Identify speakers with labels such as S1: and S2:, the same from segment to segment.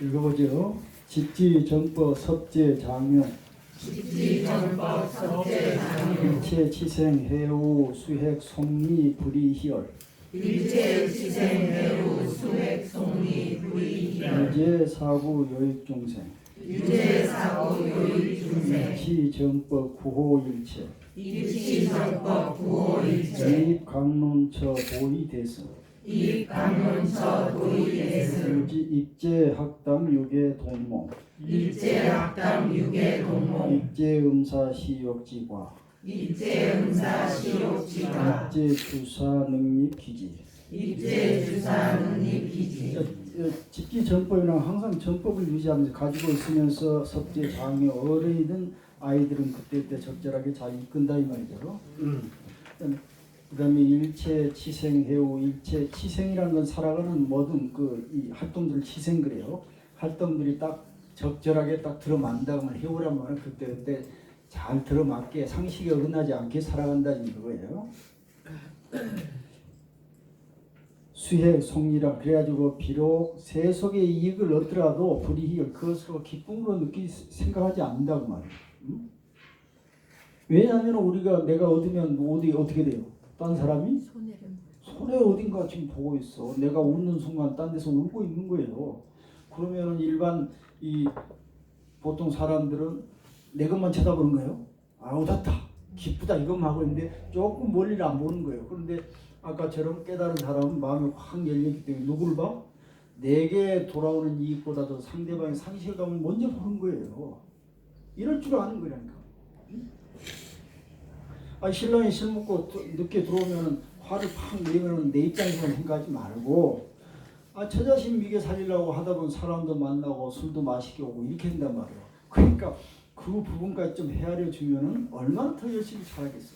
S1: 읽어보죠. 집지정법 섭제장유
S2: 집지정법 섭제장유
S1: 일체치생해우 수핵 속리 불이희열
S2: 일체치생해우 수핵 속리 불이희열
S1: 유죄사구 요익중생
S2: 유죄사고 요익중생
S1: 입치정법 구호일체
S2: 입치정법 구호일체
S1: 입강론처 도의대승
S2: 입강론처 도의대승
S1: 입제학당 유계동몽
S2: 입제학당 유계동몽
S1: 입제음사시욕지과
S2: 입제음사시욕지가
S1: 입제주사능립기지
S2: 입제주사능립기지
S1: 집지정법이랑 항상 정법을 유지하면서 가지고 있으면서 섭제장애 어린이든 아이들은 그때 적절하게 잘 이끈다 이 말이죠. 그다음에 일체치생해우 일체치생이라는 건 살아가는 모든 이 활동들 치생 그래요. 활동들이 딱 적절하게 딱 들어맞는다고 하면 해우란 말은 그때 잘 들어맞게 상식에 어긋나지 않게 살아간다는 거예요. 수혜 속리라 그래가지고 비록 세속의 이익을 얻더라도 불이익을 그것으로 기쁨으로 생각하지 않는다고 말이에요. 왜냐하면 우리가 내가 얻으면 어떻게 돼요? 딴 사람이 손해 어딘가 지금 보고 있어. 내가 웃는 순간 딴 데서 울고 있는 거예요. 그러면은 일반 보통 사람들은 내 것만 쳐다보는 거예요. 아 얻었다, 기쁘다 이것만 하고 있는데 조금 멀리를 안 보는 거예요. 그런데 아까처럼 깨달은 사람은 마음이 확 열리기 때문에 누구를 봐? 내게 돌아오는 이익보다도 상대방의 상실감을 먼저 보는 거예요. 이럴 줄 아는 거라니까. 신랑이 술 먹고 늦게 들어오면 화를 팍 내면 내 입장에서만 생각하지 말고 저 자신 미개 살리려고 하다 보면 사람도 만나고 술도 마시게 오고 이렇게 된단 말이에요. 그러니까 그 부분까지 좀 헤아려 주면은 얼마나 더 열심히 살아겠어.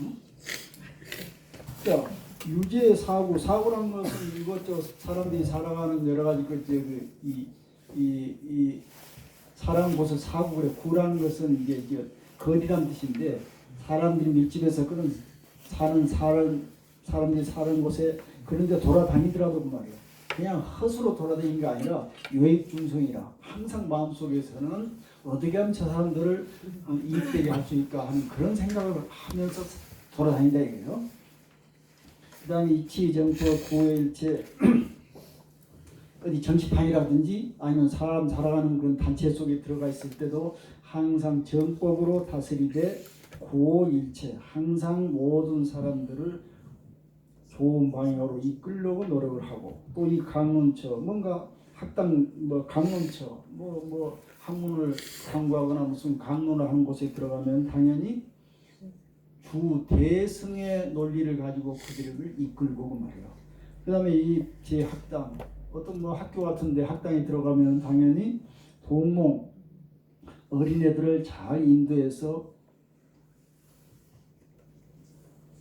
S1: 응? 자, 유죄 사고라는 것은 이것저것 사람들이 살아가는 여러 가지 이 사람 곳을 사고 그래. 구라는 것은 이제 거리란 뜻인데 사람들이 밀집해서 그런 사람들이 사는 곳에 그런데 돌아다니더라도 그 말이에요. 그냥 헛으로 돌아다니는 게 아니라 요익중생이라 항상 마음속에서는 어떻게 하면 저 사람들을 이익되게 할 수 있을까 하는 그런 생각을 하면서 돌아다닌다 이거예요. 그 다음에 이치정법 구호일체 어디 정치판이라든지 아니면 사람 살아가는 그런 단체 속에 들어가 있을 때도 항상 정법으로 다스리되 구호일체 항상 모든 사람들을 좋은 방향으로 이끌려고 노력을 하고 또 이 강론처 뭔가 학당 강론처 학문을 강구하거나 무슨 강론을 하는 곳에 들어가면 당연히 주 대승의 논리를 가지고 그들을 이끌고 말이에요. 그다음에 이 제 학당 어떤 학교 같은데 학당에 들어가면 당연히 동몽 어린애들을 잘 인도해서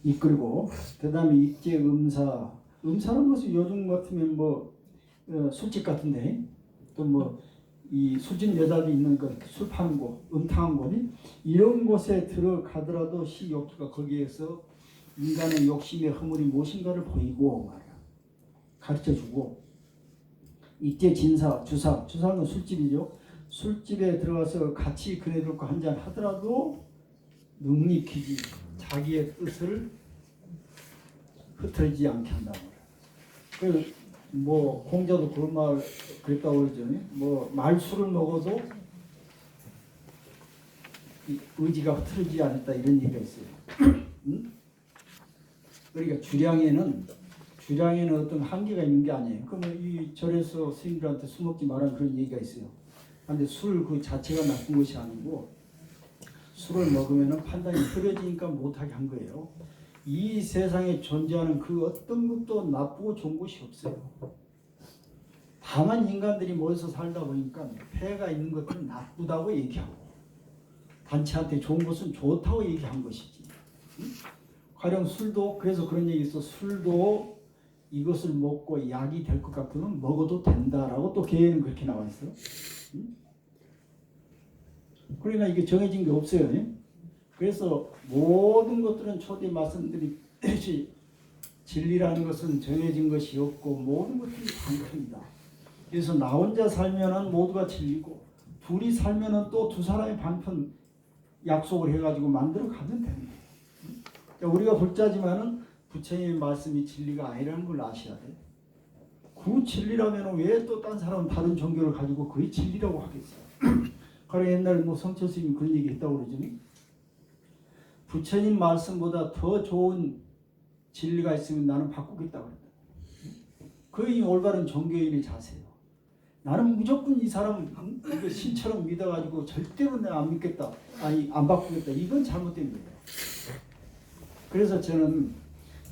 S1: 이끌고 그다음에 입제 음사라는 것은 요즘 같으면 술집 같은데 또 이 술집 여자들이 있는 술 파는 곳, 음탕한 곳이 이런 곳에 들어가더라도 시욕기가 거기에서 인간의 욕심의 허물이 무엇인가를 보이고 말이야 가르쳐주고 입제 주사는 건 술집이죠. 술집에 들어가서 같이 그네들과 한잔 하더라도 능립기지 자기의 뜻을 흐트러지지 않게 한다고 그래요. 공자도 그런 말 그랬다고 그러죠. 말술을 먹어도 의지가 흐트러지지 않았다 이런 얘기가 있어요. 응? 그러니까 주량에는 어떤 한계가 있는 게 아니에요. 그러면 이 절에서 스님들한테 술 먹지 말라는 그런 얘기가 있어요. 그런데 술 그 자체가 나쁜 것이 아니고 술을 먹으면 판단이 흐려지니까 못하게 한 거예요. 이 세상에 존재하는 그 어떤 것도 나쁘고 좋은 것이 없어요. 다만 인간들이 모여서 살다 보니까 폐가 있는 것들은 나쁘다고 얘기하고 단체한테 좋은 것은 좋다고 얘기한 것이지. 응? 가령 술도 그래서 그런 얘기 있어. 술도 이것을 먹고 약이 될 것 같으면 먹어도 된다라고 또 계에는 그렇게 나와 있어요. 응? 그러니까 이게 정해진 게 없어요. 그래서 모든 것들은 초대 말씀드렸듯이 진리라는 것은 정해진 것이 없고 모든 것들이 방편이다. 그래서 나 혼자 살면은 모두가 진리고 둘이 살면은 또 두 사람이 반편 약속을 해가지고 만들어 가면 되는 거예요. 그러니까 우리가 불자지만은 부처님의 말씀이 진리가 아니라는 걸 아셔야 돼. 그 진리라면 왜 또 딴 사람은 다른 종교를 가지고 그게 진리라고 하겠어요? 그래 옛날에 뭐 성철 스님이 그런 얘기 했다고 그러죠. 부처님 말씀보다 더 좋은 진리가 있으면 나는 바꾸겠다고 그랬다. 그게 올바른 종교인의 자세예요. 나는 무조건 이 사람 이거 신처럼 믿어가지고 절대로 내가 안 믿겠다. 아니 안 바꾸겠다. 이건 잘못된 거예요. 그래서 저는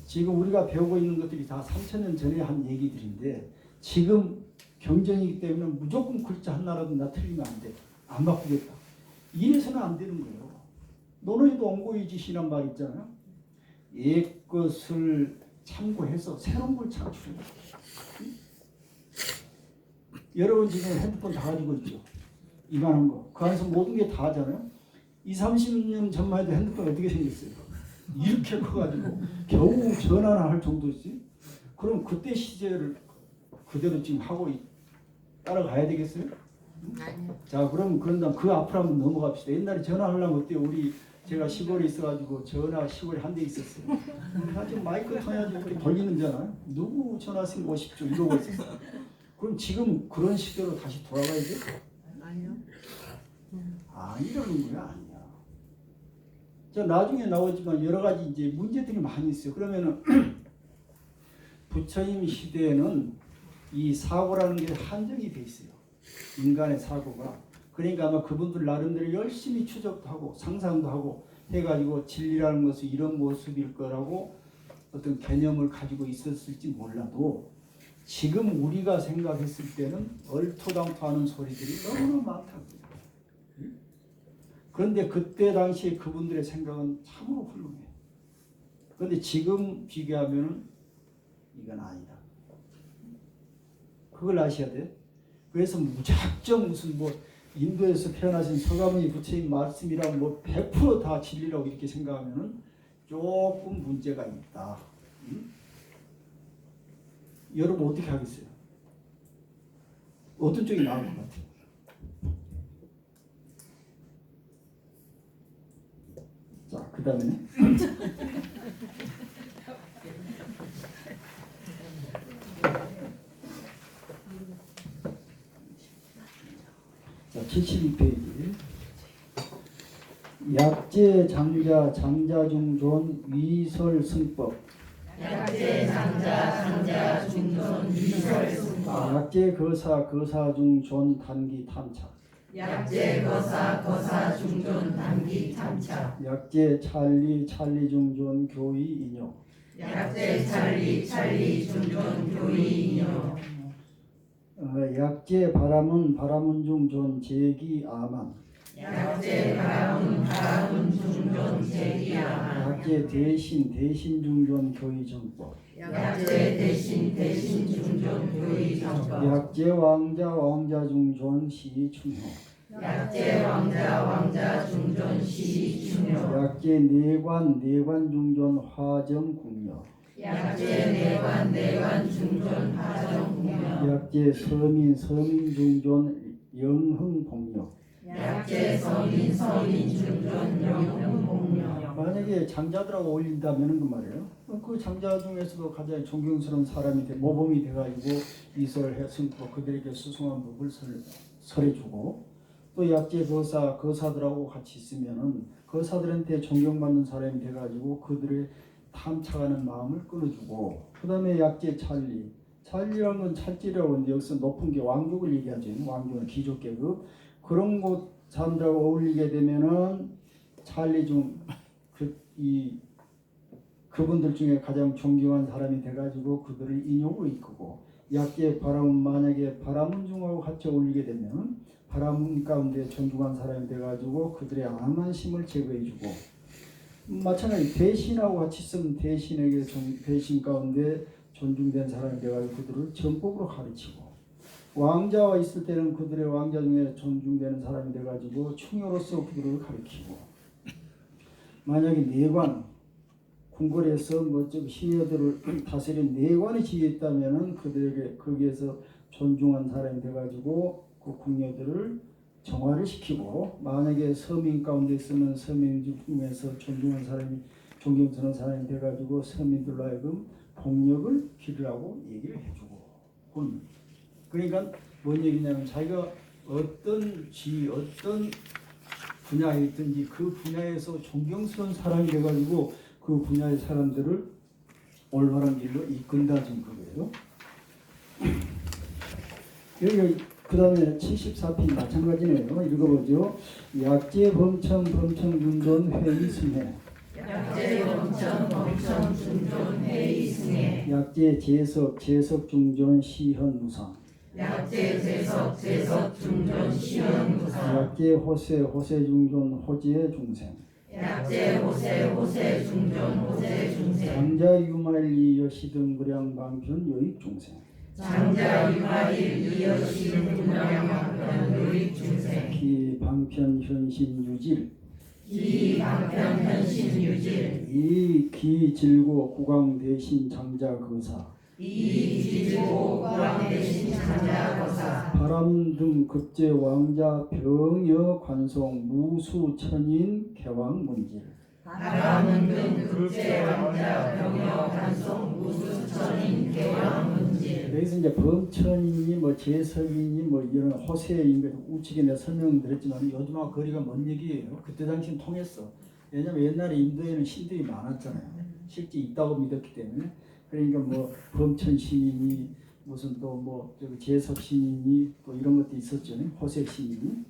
S1: 지금 우리가 배우고 있는 것들이 다 3000년 전에 한 얘기들인데 지금 경전이기 때문에 무조건 글자 하나라도 나 틀리면 안 돼. 안 바꾸겠다. 이래서는 안 되는 거예요. 노노이도 옹고이짓이란 말 있잖아요. 옛 것을 참고해서 새로운 걸 창출해요. 여러분 지금 핸드폰 다 가지고 있죠. 이만한 거. 그 안에서 모든 게 다 하잖아요. 30년 전만 해도 핸드폰 어떻게 생겼어요? 이렇게 커가지고 겨우 전화나 할 정도지. 그럼 그때 시제를 그대로 지금 하고 따라가야 되겠어요?
S2: 아니요.
S1: 자 그럼 그런다면 그 앞으로 한번 넘어갑시다. 옛날에 전화하려면 어때요? 제가 시골에 있어가지고 전화 시골에 한 대 있었어요. 지금 마이크 통해가지고 이렇게 돌리는 전화. 누구 전화하신 50조 이러고 있었어요. 그럼 지금 그런 시대로 다시 돌아가야죠?
S2: 아니요.
S1: 아니라는 거야. 아니야. 저 나중에 나오지만 여러 가지 이제 문제들이 많이 있어요. 그러면은 부처님 시대에는 이 사고라는 게 한정이 돼 있어요. 인간의 사고가. 그러니까 아마 그분들 나름대로 열심히 추적도 하고 상상도 하고 해가지고 진리라는 것은 이런 모습일 거라고 어떤 개념을 가지고 있었을지 몰라도 지금 우리가 생각했을 때는 얼토당토하는 소리들이 너무 많다고요. 그런데 그때 당시에 그분들의 생각은 참으로 훌륭해요. 그런데 지금 비교하면 이건 아니다. 그걸 아셔야 돼. 그래서 무작정 무슨 뭐 인도에서 태어나신 서가모니 부처님 말씀이라고 뭐 100% 다 진리라고 이렇게 생각하면은 조금 문제가 있다. 여러분 어떻게 하겠어요? 어떤 쪽이 나을 것 같아요? 자, 그 다음에 자, 72페이지 약제 장자 장자중존 위설승법
S2: 약제 장자 중존 위설승법.
S1: 약제 거사중존 단기 탐착
S2: 약제 거사 중존 단기 탐착.
S1: 약제 찰리중존 교의 인용
S2: 약제 찰리 중존 교의 인용.
S1: 약제 바라문 중존 제기 아만
S2: 약제 바라문 중존 제기야만.
S1: 약제 대신 중존 교의 정법
S2: 약제 대신 중존 교의 정법.
S1: 약제 왕자 중존 시 충효
S2: 약제 왕자 중존 시 충효.
S1: 약제 내관 중존 화정 궁녀
S2: 약제 내관 중존 화정 공명.
S1: 약제 서민 중존 영흥 공녀
S2: 약제 서민 중존 영웅 공명.
S1: 만약에 장자들하고 어울린다면 그 말이에요. 그 장자 중에서도 가장 존경스러운 사람이 모범이 돼가지고 이설해 승법 그들에게 수승한 법을 설해주고 또 약제 거사들하고 같이 있으면은 거사들한테 존경받는 사람이 돼가지고 그들의 탐착하는 마음을 끌어주고 그 다음에 약제 찰리라는 건 찰지라고 하는데 여기서 높은 게 왕족을 얘기하죠. 왕족은 귀족계급 그런 곳 사람들하고 어울리게 되면은 찰리 중 그분들 중에 가장 존경한 사람이 돼가지고 그들을 인용으로 이끄고 약제 만약에 바라문 중하고 같이 어울리게 되면 바라문 가운데 존중한 사람이 돼가지고 그들의 암만심을 제거해주고 마찬가지 대신하고 같이 있으면 대신에게 대신 가운데 존중된 사람이 돼가지고 그들을 정법으로 가르치고 왕자와 있을 때는 그들의 왕자 중에 존중되는 사람이 돼가지고 충효로서 그들을 가르치고 만약에 내관 궁궐에서 뭐좀 시녀들을 다스린 내관이 지어 있다면은 그들에게 거기에서 존중한 사람이 돼가지고 그 궁녀들을 정화를 시키고, 만약에 서민 가운데 있으면 서민 중에서 존중한 사람이, 존경스러운 사람이 돼가지고 서민들로 하여금 복력을 기르라고 얘기를 해주고. 그러니까 뭔 얘기냐면 자기가 어떤 어떤 분야에 있든지 그 분야에서 존경스러운 사람이 돼가지고 그 분야의 사람들을 올바른 길로 이끈다 좀 그거예요. 여기 그 다음에 74편 마찬가지네요. 읽어보죠. 약재 범천 중존 회의 승해.
S2: 약재 범천 중존 회의 승해.
S1: 약재 재석 중존 시현 무상.
S2: 약재 재석 중존 시현 무상.
S1: 약재 호세 중존 호재 중생.
S2: 약재 호세 중존 호재 중생.
S1: 장자 유말리 여시등구량 방편 요익 중생.
S2: 장자 유마일 이여신 분량방편 요익 중생.
S1: 기 방편 현신 유질.
S2: 기 방편 현신 유질.
S1: 이 기 질고 구강 대신 장자 거사.
S2: 이 기질고 구강 대신 장자 거사.
S1: 바람 등 급제 왕자 병여 관송 무수 천인 개왕 문질.
S2: 바람은 등 급제 왕자 병여 관송 무수천인 개왕 문질.
S1: 여기서 이제 범천이니 뭐 재석이니 뭐 이런 호세인 것 우측에 내가 설명드렸지만 요즘하고 거리가 먼 얘기예요. 그때 당시는 통했어. 왜냐면 옛날에 인도에는 신들이 많았잖아요. 실제 있다고 믿었기 때문에. 그러니까 뭐 범천 신이니 무슨 또 뭐 재석 신이니 또 이런 것도 있었죠. 호세 신이니.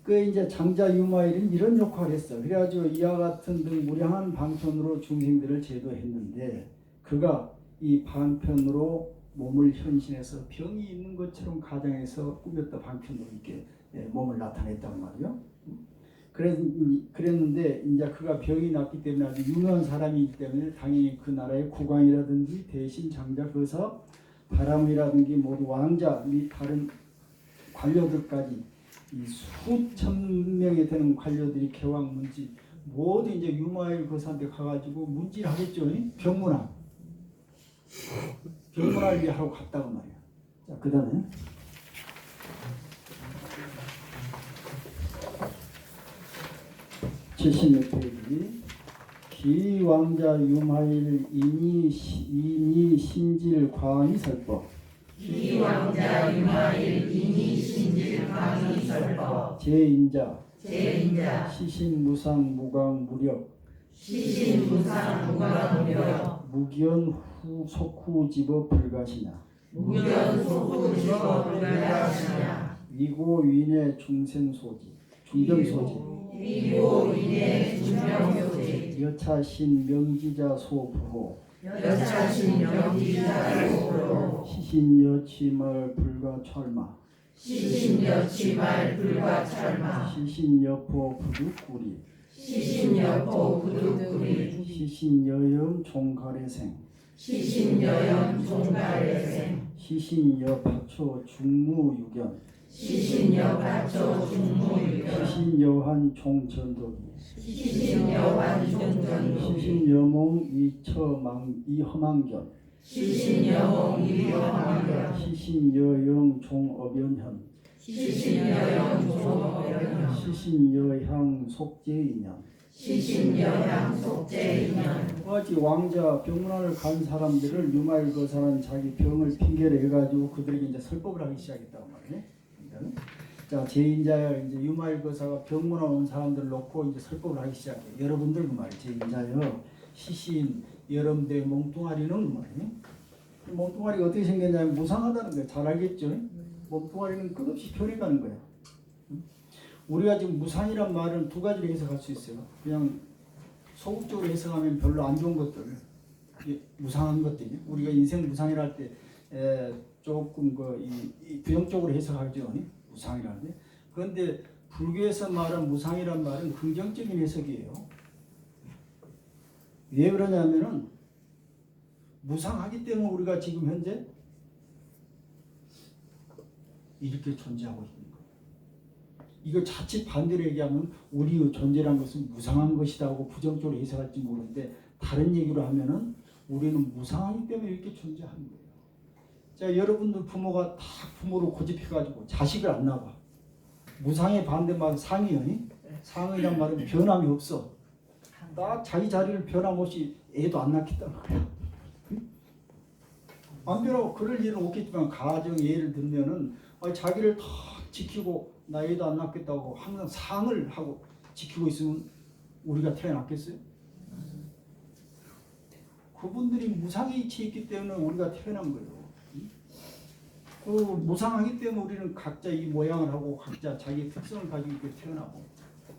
S1: 그 이제 장자 유마일은 이런 역할을 했어. 그래가지고 이와 같은 등 무량한 방편으로 중생들을 제도했는데 그가 이 방편으로 몸을 현신해서 병이 있는 것처럼 가정에서 꾸몄다 방편으로 이렇게 몸을 나타냈단 말이요. 그랬는데 이제 그가 병이 났기 때문에 아주 유명한 사람이기 때문에 당연히 그 나라의 국왕이라든지 대신 장자 거사 바람이라든지 모두 왕자 및 다른 관료들까지 이 수천 명이 되는 관료들이 개왕 문지 모두 이제 유마일 거사한테 가가지고 문지를 하겠죠. 병문안을 위해 하러 갔다고 말이야. 자, 그 다음에 76페이지. 기왕자 유마일 이니 신질 과니 설법.
S2: 기왕자 유마일 이니 신질 과니 설법.
S1: 제인자
S2: 시신무상
S1: 무강 무력. 무견 속후 집어 불가시냐. 위고 위내 중생소지. 여차신 명지자 소부호. 시신여치말 불가철마. 시신여포 부득구리. 시신여영 총가래생. 시신여파초 중무유견. 시신여한 총전도기. 시신여몽 이허망견. 시신여영 종업연현. 시신여향 속죄인연. 아직 왕자 병문안을 간 사람들을 유마일 거사는 자기 병을 핑계로 해가지고 그들에게 이제 설법을 하기 시작했다고 말이에요. 자, 제인자야 이제 유마일 거사가 병문안 온 사람들을 놓고 이제 설법을 하기 시작해. 여러분들 그 말이에요. 제인자여 시신 여름대 몸뚱아리는 그 말이에요. 몸뚱아리가 어떻게 생겼냐면 무상하다는 거예요. 잘 알겠죠? 몸뚱아리는 끝없이 변해가는 거예요. 우리가 지금 무상이란 말은 두 가지로 해석할 수 있어요. 그냥 소극적으로 해석하면 별로 안 좋은 것들, 무상한 것들이 우리가 인생 무상이라 할 때 조금 이 부정적으로 해석하죠. 무상이라는 게. 그런데 불교에서 말한 무상이란 말은 긍정적인 해석이에요. 왜 그러냐면은 무상하기 때문에 우리가 지금 현재 이렇게 존재하고 있는 거예요. 이거 자칫 반대로 얘기하면 우리의 존재란 것은 무상한 것이다 하고 부정적으로 해석할지 모르는데 다른 얘기로 하면은 우리는 무상하기 때문에 이렇게 존재하는 거예요. 자, 여러분들 부모가 다 부모로 고집해가지고 자식을 안 낳아. 무상의 반대말은 상이요. 상이란 말은 변함이 없어. 딱 자기 자리를 변함없이 애도 안 낳겠다는 거야. 안 변하고 그럴 일은 없겠지만 가정 예를 들면은 자기를 다 지키고 나 애도 안 낳겠다고 항상 상을 하고 지키고 있으면 우리가 태어났겠어요? 그분들이 무상에 이치했기 때문에 우리가 태어난 거예요. 그 무상하기 때문에 우리는 각자 이 모양을 하고 각자 자기의 특성을 가지고 이렇게 태어나고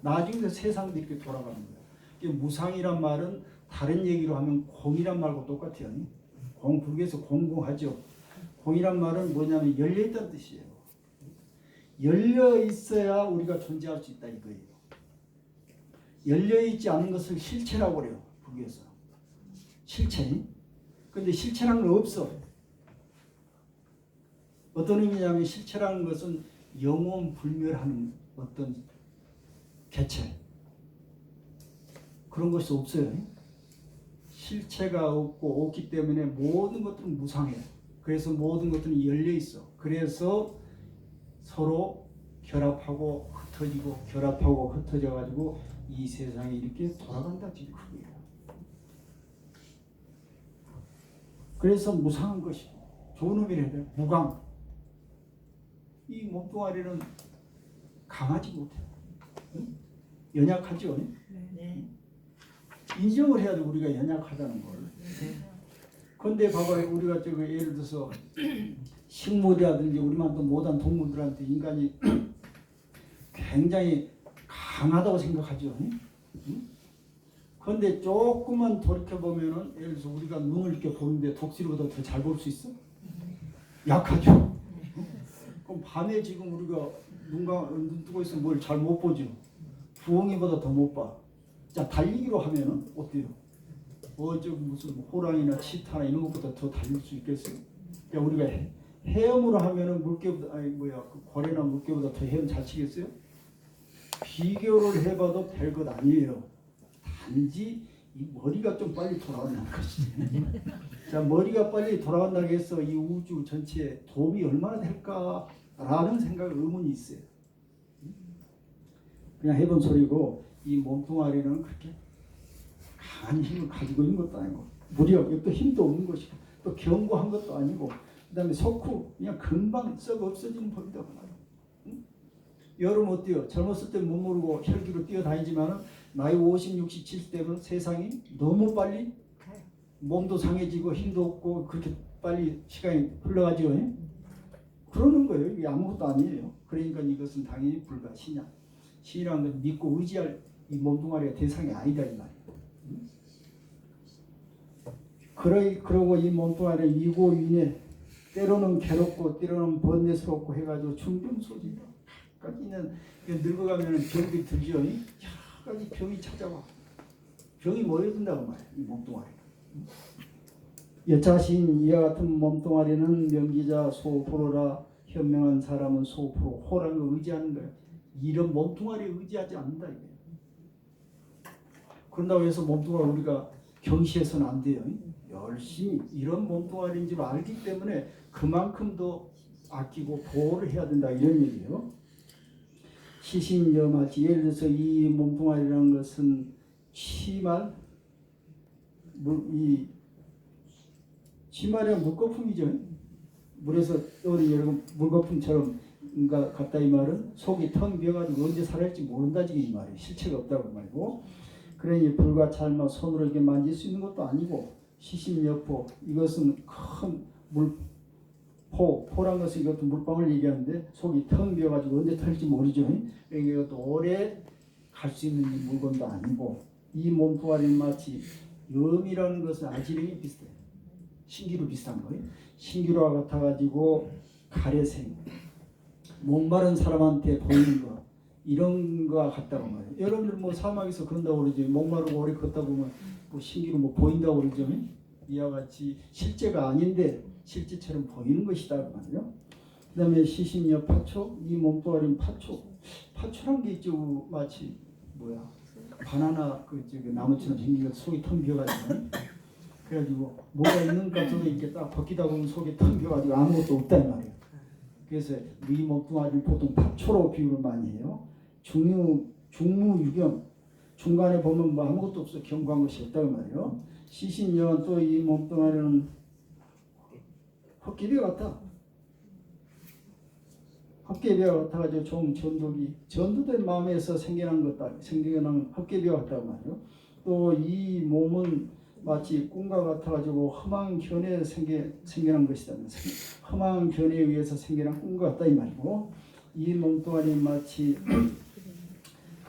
S1: 나중에 세상도 이렇게 돌아가는 거예요. 무상이란 말은 다른 얘기로 하면 공이란 말과 똑같아요. 공, 불교에서 공공하죠. 공이란 말은 뭐냐면 열려있다는 뜻이에요. 열려 있어야 우리가 존재할 수 있다 이거예요. 열려 있지 않은 것을 실체라고 그래요. 불교에서. 실체. 근데 실체라는 건 없어. 어떤 의미냐면 실체라는 것은 영원 불멸하는 어떤 개체. 그런 것이 없어요. 실체가 없기 때문에 모든 것들은 무상해요. 그래서 모든 것들은 열려 있어. 그래서 서로 결합하고 흩어지고 결합하고 흩어져 가지고 이 세상이 이렇게 돌아간다 지금 그거예요. 그래서 무상한 것이고 좋은 의미를 해요. 무강. 이 몸뚱아리는 강하지 못해요. 응? 연약하죠.
S2: 네.
S1: 인정을 해야 돼 우리가 연약하다는 걸. 그런데 봐봐요. 우리가 저거 예를 들어서 식물이라든지 우리만 또 못한 동물들한테 인간이 굉장히 강하다고 생각하죠. 응? 그런데 조금만 돌이켜보면은 예를 들어서 우리가 눈을 이렇게 보는데 독수리보다 더 잘 볼 수 있어? 약하죠. 그럼 밤에 지금 우리가 눈 뜨고 있으면 뭘 잘 못 보죠. 부엉이보다 더 못 봐. 자, 달리기로 하면은 어때요? 저 무슨 호랑이나 치타나 이런 것보다 더 달릴 수 있겠어요? 그러니까 우리가 헤엄으로 하면은 물개보다 그 고래나 물개보다 더 헤엄 잘 치겠어요? 비교를 해봐도 될 것 아니에요. 단지 이 머리가 좀 빨리 돌아간다는 것이지. 자, 머리가 빨리 돌아간다고 해서 이 우주 전체에 도움이 얼마나 될까라는 생각 의문이 있어요. 그냥 해본 소리고 이 몸뚱아리는 그렇게 강한 힘을 가지고 있는 것도 아니고 무력, 또 힘도 없는 것이고 또 견고한 것도 아니고 그 다음에 석후 그냥 금방 썩 없어지는 법이다 그 말이에요. 응? 여름 어때요? 젊었을 때 못 모르고 혈기로 뛰어다니지만 나이 50, 60, 70 되면 세상이 너무 빨리 몸도 상해지고 힘도 없고 그렇게 빨리 시간이 흘러가죠. 그러는 거예요. 이게 아무것도 아니에요. 그러니까 이것은 당연히 불가 신약. 신이라는 건 믿고 의지할 이 몸뚱아리가 대상이 아니다 이 말이에요. 그러고 이 몸뚱아리 위고위내 때로는 괴롭고 때로는 번뇌스럽고 해가지고 중병소지. 까지는 늙어가면은 병이 들죠. 여러 가지 병이 찾아와. 병이 모여든다고 말이에요. 이 몸뚱아리. 여차신 이와 같은 몸뚱아리는 명기자 소포로라 현명한 사람은 소포로 호라는 걸 의지하는 거예요. 이런 몸뚱아리에 의지하지 않는다 이거예요. 그런다고 해서 몸뚱아리 우리가 경시해서는 안 돼요. 열심히 이런 몸뚱아리인 줄 알기 때문에 그만큼 더 아끼고 보호를 해야 된다 이런 얘기예요. 시신여마치 예를 들어서 이 몸뚱아리라는 것은 치말 이 치말이란 물거품이죠. 물에서 떠오르는 여러분 물거품처럼 같다 이 말은 속이 텅 비어가지고 언제 살아날지 모른다 이 말이에요. 실체가 없다고 말이고 그러니 불과 찰마 손으로 이렇게 만질 수 있는 것도 아니고 시신여포 이것은 큰 포란 것은 이것도 물방울 얘기하는데 속이 텅 비어가지고 언제 털릴지 모르죠. 이것도 오래 갈 수 있는 물건도 아니고 이 몸뚱아리는 마치 염이라는 것은 아지랭이 비슷해요. 신기루 비슷한 거예요. 신기루와 같아가지고 가래생 목마른 사람한테 보이는 거 이런 거와 같다고 말해요. 여러분들 뭐 사막에서 그런다고 그러지 목마르고 오래 걷다 보면 뭐 신기루 뭐 보인다고 그러죠. 이와 같이 실제가 아닌데 실제처럼 보이는 것이다 그 말이에요. 그 다음에 시신여 파초 이 몸뚱아리는 파초란 게 있죠. 마치 바나나 그 나무처럼 생긴 것 속이 텅 비어가지고 그래가지고 뭐가 있는가 저도 이렇게 딱 벗기다 보면 속에 텅 비어가지고 아무것도 없단 말이에요. 그래서 이 몸뚱아리를 보통 밥초로 비유를 많이 해요. 중무유경 중간에 보면 뭐 아무것도 없어 경고한 것이 없다고 말이에요. 시신연 또 이 몸뚱아리는 헛개비 같아. 헛개비와 같아가지고 좀 전도된 마음에서 생겨난 헛개비와 같다고 말이에요. 또 이 몸은 마치 꿈과 같아가지고 험한 견해에 생겨난 것이다. 험한 견해에 의해서 생겨난 꿈과 같다 이 말이고, 이 몸뚱아리 마치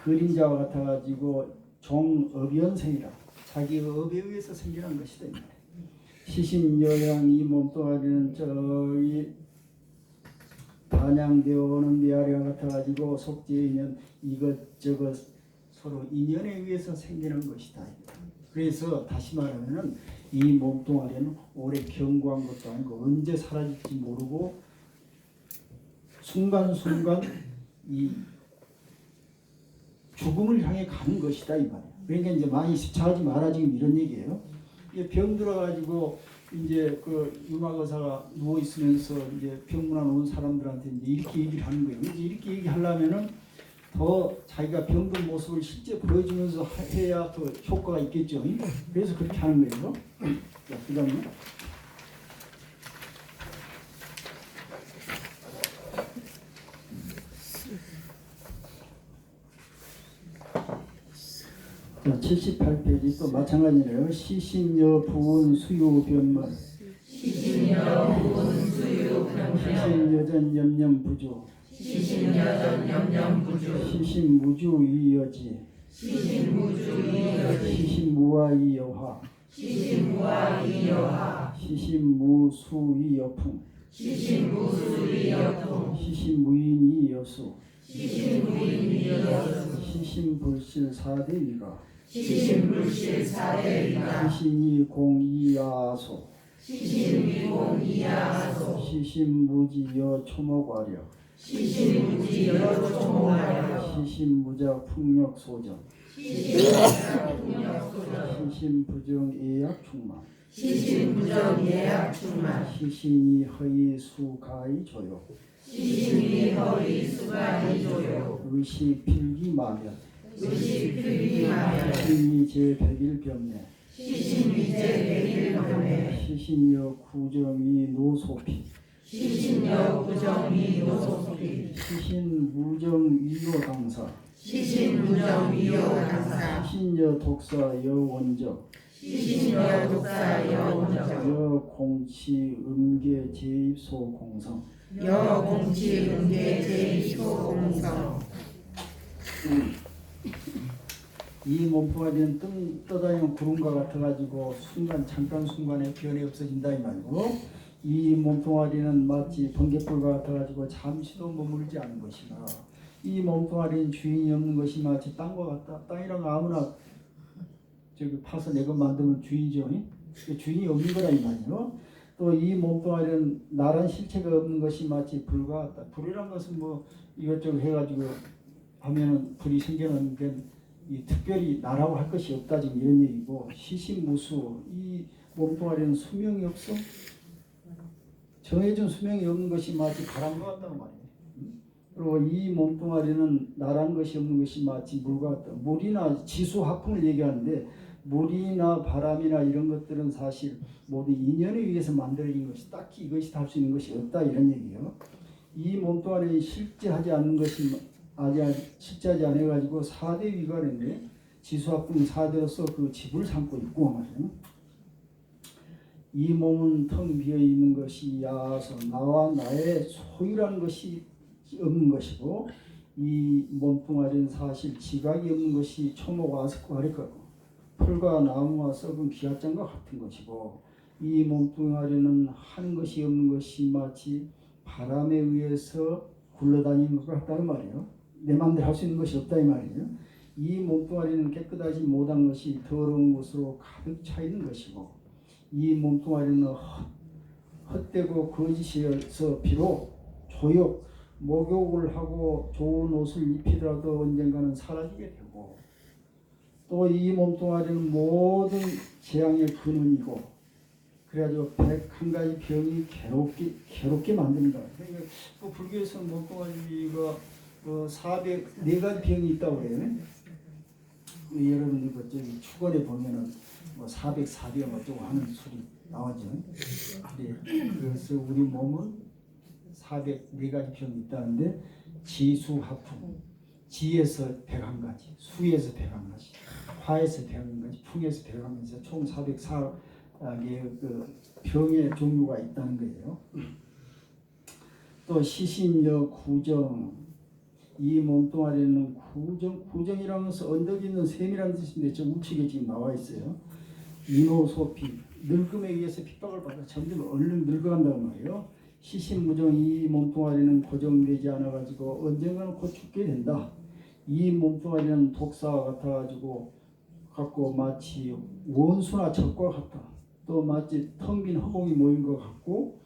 S1: 그림자와 같아가지고 종업연생이라 자기 업에 의해서 생겨난 것이다 이 말이에요. 시신여양 이 몸뚱아리는 저기 반향되어 오는 메아리와 같아가지고 속죄의 인연 이것저것 서로 인연에 의해서 생기는 것이다. 그래서 다시 말하면은 이 몸뚱아리는 오래 경고한 것도 아니고 언제 사라질지 모르고 순간순간 이 죽음을 향해 가는 것이다 이 말이에요. 그러니까 이제 많이 집착하지 마라 지금 이런 얘기예요. 이게 병 들어가지고 이제 그 유막 의사가 누워 있으면서 이제 병문안 온 사람들한테 이제 이렇게 얘기를 하는 거예요. 이제 이렇게 얘기하려면은 더 자기가 병든 모습을 실제 보여주면서 해야 더 효과가 있겠죠. 그래서 그렇게 하는 거예요. 자, 그다음에 자, 78페이지 또 마찬가지네요. 시신여 부운 수유 변말
S2: 시신여 부은 수유 변명
S1: 시신여전 염염부주
S2: 시신여전 염염부주
S1: 시신무주 이여지
S2: 시신무주 이여지
S1: 시신무와 이여화
S2: 시신무와 이여하
S1: 시신무수 이여풍
S2: 시신무수 이여풍
S1: 시신무인 이여수
S2: 시신무인 이여수
S1: 시신불실 사대위가
S2: 시신불실 사대위가
S1: 시신이 공이야소
S2: 시신미공 이하소
S1: 시신무지여 초목화려
S2: 시신무지 여초모하여
S1: 시신무자 풍력소정
S2: 시신무적풍력소정
S1: 시신부정 예약충만
S2: 시신부정 예약충만
S1: 시신이 허이 수가이 조요
S2: 시신이 허리 수가이조요
S1: 의시필기마면
S2: 의식필기마면
S1: 시신이제백일병내
S2: 시신미제 백일병내
S1: 시신여 구정이 노소피
S2: 시신여 부정이 노소피
S1: 시신무정위요당사
S2: 시신무정위요당사
S1: 시신여 독사 여원적
S2: 시신여 독사 여원적
S1: 여공치 음계 제입소 공성
S2: 여공치 음계 제2소공성
S1: 이 몸뚱아리는 떠다니는 구름과 같아가지고 잠깐 순간에 변이 없어진다 이 말이고, 이 몸뚱아리는 마치 번갯불과 같아가지고 잠시도 머물지 않은 것이나 이 몸뚱아리는 주인이 없는 것이 마치 땅과 같다. 땅이랑 아무나 저기 파서 내가 만들면 주인이죠. 주인이 없는 거라 이 말이요. 또 이 몸뚱아리는 나란 실체가 없는 것이 마치 불과 같다. 불이란 것은 뭐 이것저것 해가지고 하면은 불이 생겨나는데 이 특별히 나라고 할 것이 없다 지금 이런 얘기고, 시신무수 이 몸뚱아리는 수명이 없어. 정해진 수명이 없는 것이 마치 바람과 같다고 말이에요. 그리고 이 몸뚱아리는 나란 것이 없는 것이 마치 물과 같다. 물이나 지수화풍을 얘기하는데 물이나 바람이나 이런 것들은 사실 모두 인연에 의해서 만들어진 것이 딱히 이것이 다 할 수 있는 것이 없다 이런 얘기예요. 이 몸뚱아리는 실제하지 않는 것이 실제하지 않아 가지고 4대 위관인데 지수화풍 4대로서 그 집을 삼고 있고 말이에요. 이 몸은 텅 비어 있는 것이 야서 나와 나의 소유라는 것이 없는 것이고, 이 몸뚱아리는 사실 지각이 없는 것이 초목과 아래거고 풀과 나무와 썩은 기아장과 같은 것이고, 이 몸뚱아리는 하는 것이 없는 것이 마치 바람에 의해서 굴러다니는 것 같다는 말이에요. 내 마음대로 할 수 있는 것이 없다 이 말이에요. 이 몸뚱아리는 깨끗하지 못한 것이 더러운 것으로 가득 차 있는 것이고, 이 몸뚱아리는 헛되고 거짓이어서 비록 조욕, 목욕을 하고 좋은 옷을 입히더라도 언젠가는 사라지게 되고, 또 이 몸뚱아리는 모든 재앙의 근원이고, 그래가지고 101가지 병이 괴롭게 만든다. 그러니까 그 불교에서는 몸뚱아리가 404가지 병이 있다고 그래요. 여러분들 그 저기 축원에 보면은 뭐 404병 어쩌고 하는 술이 나오죠. 네. 그래서 우리 몸은 404가지 병이 있다는데, 지수화풍, 지에서 101가지, 수에서 101가지, 화에서 101가지, 풍에서 101가지, 총 404개의 그 병의 종류가 있다는 거예요. 또 시신여 구정, 이 몸뚱아리는 구정이라는 것은 언덕이 있는 샘이라는 뜻인데 저 우측에 지금 나와 있어요. 인호소피, 늙음에 의해서 핍박을 받아 점점 얼른 늙어간다는 말이에요. 시신무정, 이 몸뚱아리는 고정되지 않아 가지고 언젠가는 곧 죽게 된다. 이 몸뚱아리는 독사와 같아가지고 갖고 마치 원수나 적과 같다. 또 마치 텅 빈 허공이 모인 것 같고,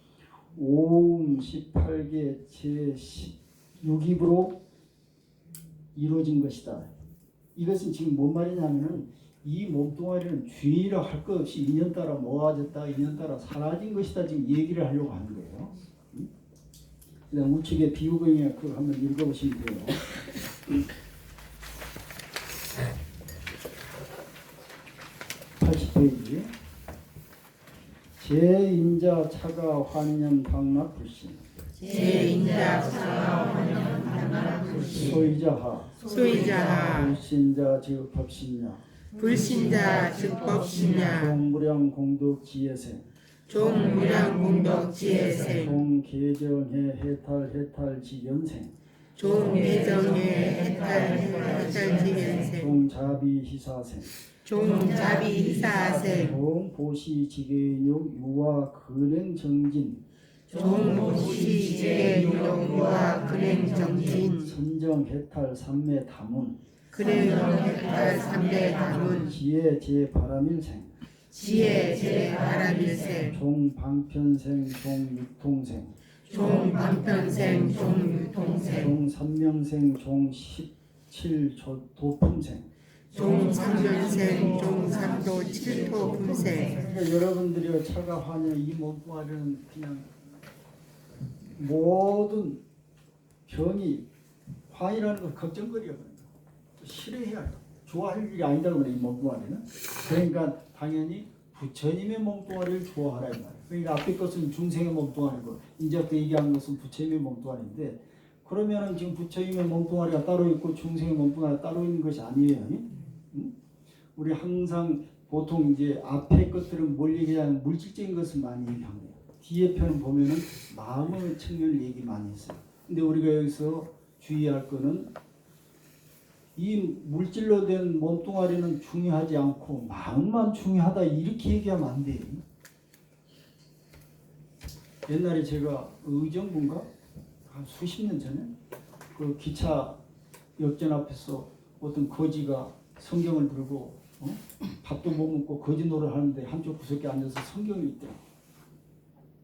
S1: 오음 18개 제 6입으로 이루어진 것이다. 이것은 지금 뭔 말이냐면은 이 몸뚱아리는 주의를 할 것 없이 인연 따라 모아졌다, 인연 따라 사라진 것이다, 지금 얘기를 하려고 하는 거예요. 그다음 우측에 비유경에 그거 한번 읽어보시면 돼요. 80페이지. 제인자 차가 환년 방납 불신,
S2: 제인자 차가 환년 방납 불신,
S1: 소이자하 불신자 즉 법신냐,
S2: 불신자 즉 법신냐,
S1: 종무량 공덕 지혜생,
S2: 종무량 공덕 지혜생,
S1: 종계정해 해탈 지연생,
S2: 종계정해 해탈 지연생,
S1: 종자비 희사생,
S2: 종자비 희사생,
S1: 종보시 지계육 유화 근행 정진,
S2: 종보시 지계유와 근행정진,
S1: 선정 해탈 삼매 다문,
S2: 근행해탈 삼대 다문,
S1: 지혜 제바람일생,
S2: 지혜 제바람일생,
S1: 종방편생 종육통생,
S2: 종반편생 종유통생,
S1: 종삼명생 종십칠 도품생.
S2: 종삼년생 종삼도 칠토 품생.
S1: 그러니까 여러분들이 차가 환영 이 몸뚱아리는 그냥 모든 병이 환이라는 걸 걱정거리가 싫어해야 돼. 좋아할 일이 아니다고 그래 이 몸뚱아리는. 그러니까 당연히 부처님의 몸뚱아리를 좋아하라 이 말이야. 그러니까 앞에 것은 중생의 몸뚱아리고 이제 또 얘기한 것은 부처님의 몸뚱아리인데, 그러면은 지금 부처님의 몸뚱아리가 따로 있고 중생의 몸뚱아리가 따로 있는 것이 아니에요. 응? 우리 항상 보통 이제 앞에 것들은 뭘 얘기하냐면 물질적인 것을 많이 얘기한 거예요. 뒤에 편은 보면은 마음의 측면을 얘기 많이 했어요. 근데 우리가 여기서 주의할 거는 이 물질로 된 몸뚱아리는 중요하지 않고 마음만 중요하다 이렇게 얘기하면 안 돼요. 옛날에 제가 의정부인가 한 수십 년 전에 그 기차 역전 앞에서 어떤 거지가 성경을 들고 밥도 못 먹고 거지 노릇 하는데 한쪽 구석에 앉아서 성경이 있더라.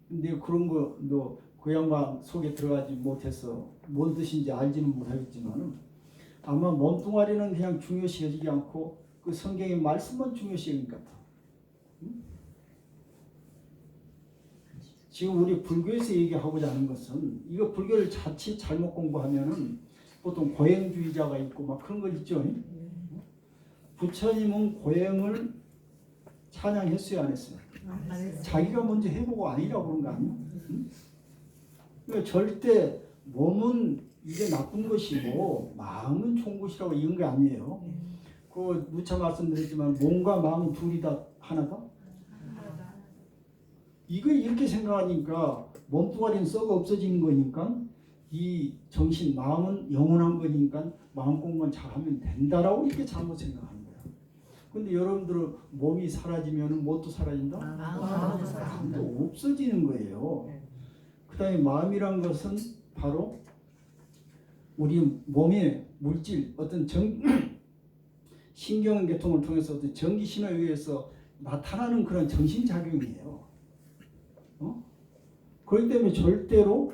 S1: 근데 그런 거 너 그 양반 속에 들어가지 못해서 뭔 뜻인지 알지는 못하겠지만은 아마 몸뚱아리는 그냥 중요시 여기지 않고 그 성경의 말씀만 중요시 여긴 것 같아. 지금 우리 불교에서 얘기하고자 하는 것은 이거 불교를 자칫 잘못 공부하면은 보통 고행주의자가 있고 막 그런 거 있죠. 부처님은 고행을 찬양했어요, 안 했어요? 자기가 먼저 해보고 아니라고 그런 거 아니야? 그러니까 절대 몸은 이게 나쁜 것이고 마음은 좋은 것이라고 이런 게 아니에요. 그 누차 말씀드렸지만 몸과 마음은 둘이 다 하나다? 이거 이렇게 생각하니까 몸뚱아리는 썩어 없어지는 거니까 이 정신, 마음은 영원한 거니까 마음 공부만 잘하면 된다라고 이렇게 잘못 생각하는 거야. 근데 여러분들은 몸이 사라지면 뭣도 사라진다? 마음도 없어지는 거예요. 그 다음에 마음이란 것은 바로 우리 몸의 물질, 어떤 신경계통을 통해서 어떤 전기신호에 의해서 나타나는 그런 정신작용이에요. 그렇기 때문에 절대로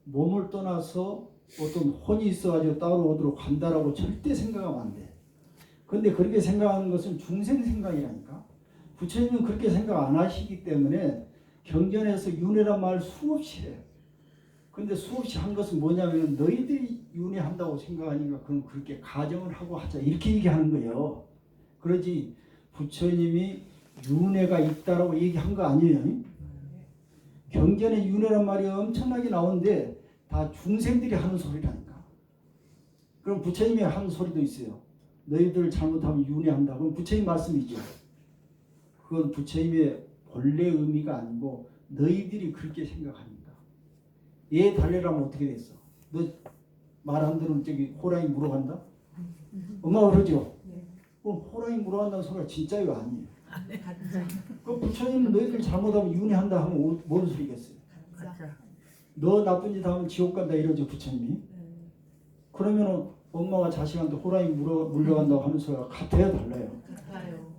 S1: 몸을 떠나서 어떤 혼이 있어가지고 따로 어디로 간다라고 절대 생각하면 안 돼. 근데 그렇게 생각하는 것은 중생 생각이라니까. 부처님은 그렇게 생각 안 하시기 때문에 경전에서 윤회란 말 수없이 해요. 근데 수없이 한 것은 뭐냐면 너희들이 윤회한다고 생각하니까 그럼 그렇게 가정을 하고 하자 이렇게 얘기하는 거예요. 그러지 부처님이 윤회가 있다라고 얘기한 거 아니에요. 경전에 윤회란 말이 엄청나게 나오는데 다 중생들이 하는 소리라니까. 그럼 부처님이 하는 소리도 있어요. 너희들 잘못하면 윤회한다. 그럼 부처님 말씀이죠. 그건 부처님의 본래 의미가 아니고 너희들이 그렇게 생각하니까. 얘 달래라면 어떻게 됐어? 너 말 안 들으면 저기 호랑이 물어간다? 엄마가 그러죠? 그럼 호랑이 물어간다는 소리가 진짜요? 아니에요. 그 부처님은 너희들 잘못하면 윤회한다 하면 뭔 소리겠어요? 너 나쁜 짓 하면 지옥 간다 이러죠 부처님이. 그러면은 엄마가 자식한테 호랑이 물려간다고 하는 소리가 같아요 달라요?
S2: 같아요.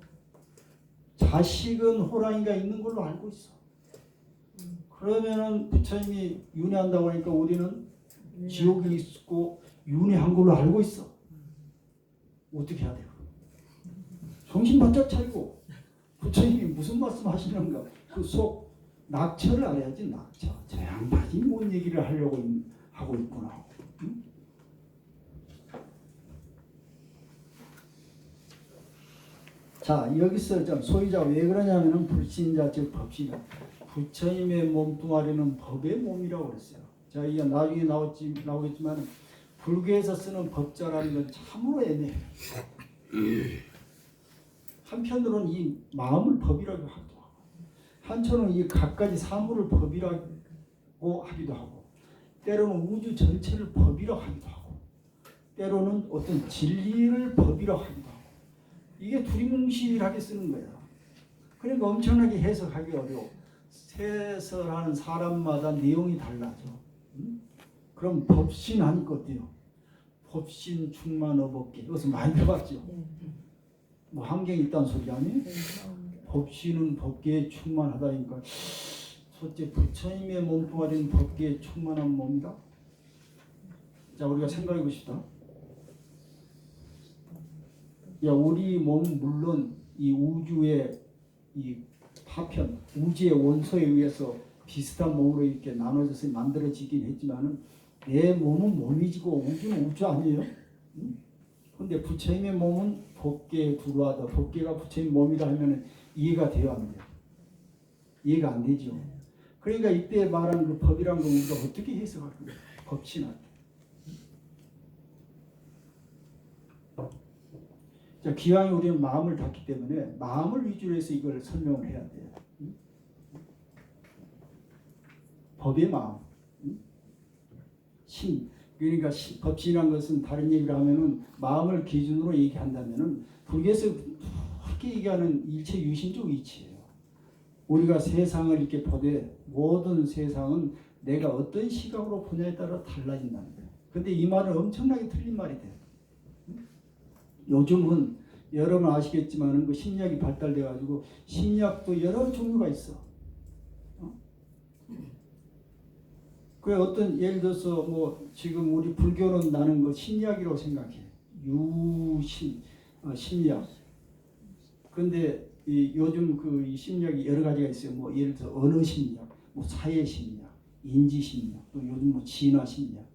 S1: 자식은 호랑이가 있는 걸로 알고 있어. 그러면은 부처님이 윤회한다고 하니까 우리는 지옥이 있고 윤회한 걸로 알고 있어. 어떻게 해야 돼요? 정신 바짝 차리고 부처님이 무슨 말씀 하시는가 그 속 낙처를 알아야지. 낙처. 저 양반이 뭔 얘기를 하려고 하고 있구나. 응? 자 여기서 좀 소유자 왜 그러냐면은 불신자 즉 법신자. 부처님의 몸뚱아리는 법의 몸이라고 그랬어요. 자 이게 나중에 나오겠지만 불교에서 쓰는 법자라는 건 참으로 애매해요. 한편으로는 이 마음을 법이라고 하기도 하고 한편으로는 이 갖가지 사물을 법이라고 하기도 하고 때로는 우주 전체를 법이라고 하기도 하고 때로는 어떤 진리를 법이라고 하기도 하고 이게 두리뭉실하게 쓰는 거야. 그러니까 엄청나게 해석하기 어려워. 해설하는 사람마다 내용이 달라져. 그럼 법신 하니까 어때요? 법신 충만 어법계 이것을 많이 들어봤죠? 뭐 환경이 있다는 소리 아니에요? 법신은 법계에 충만하다니까 첫째 부처님의 몸뚱아리는 법계에 충만한 몸이다. 자 우리가 생각해 봅시다. 야 우리 몸 물론 이 우주의 이 파편 우주의 원소에 의해서 비슷한 몸으로 이렇게 나눠져서 만들어지긴 했지만은 내 몸은 몸이지고 우주는 우주 아니에요? 근데 부처님의 몸은 법계에 불과하다. 법계가 부처님 몸이라 하면 이해가 돼요 안 돼요? 이해가 안 되죠. 그러니까 이때 말한 그 법이란 걸 우리가 어떻게 해석할 거예요? 법신할 때. 자, 기왕에 우리는 마음을 닫기 때문에 마음을 위주로 해서 이걸 설명을 해야 돼요. 법의 마음. 신. 그러니까 법신이란 것은 다른 얘기를 하면은 마음을 기준으로 얘기한다면은 불교에서 그렇게 얘기하는 일체 유신적 이치예요. 우리가 세상을 이렇게 보되 모든 세상은 내가 어떤 시각으로 보냐에 따라 달라진다는 거예요. 근데 이 말은 엄청나게 틀린 말이 돼요. 요즘은 여러분 아시겠지만 그 심리학이 발달돼 가지고 심리학도 여러 종류가 있어. 그 어떤 예를 들어서 뭐 지금 우리 불교는 나는 그 심리학이라고 생각해. 유심 심리학. 근데 이 요즘 그 이 심리학이 여러 가지가 있어요. 뭐 예를 들어 언어 심리학, 뭐 사회 심리학, 인지 심리학, 또 요즘 뭐 진화 심리학.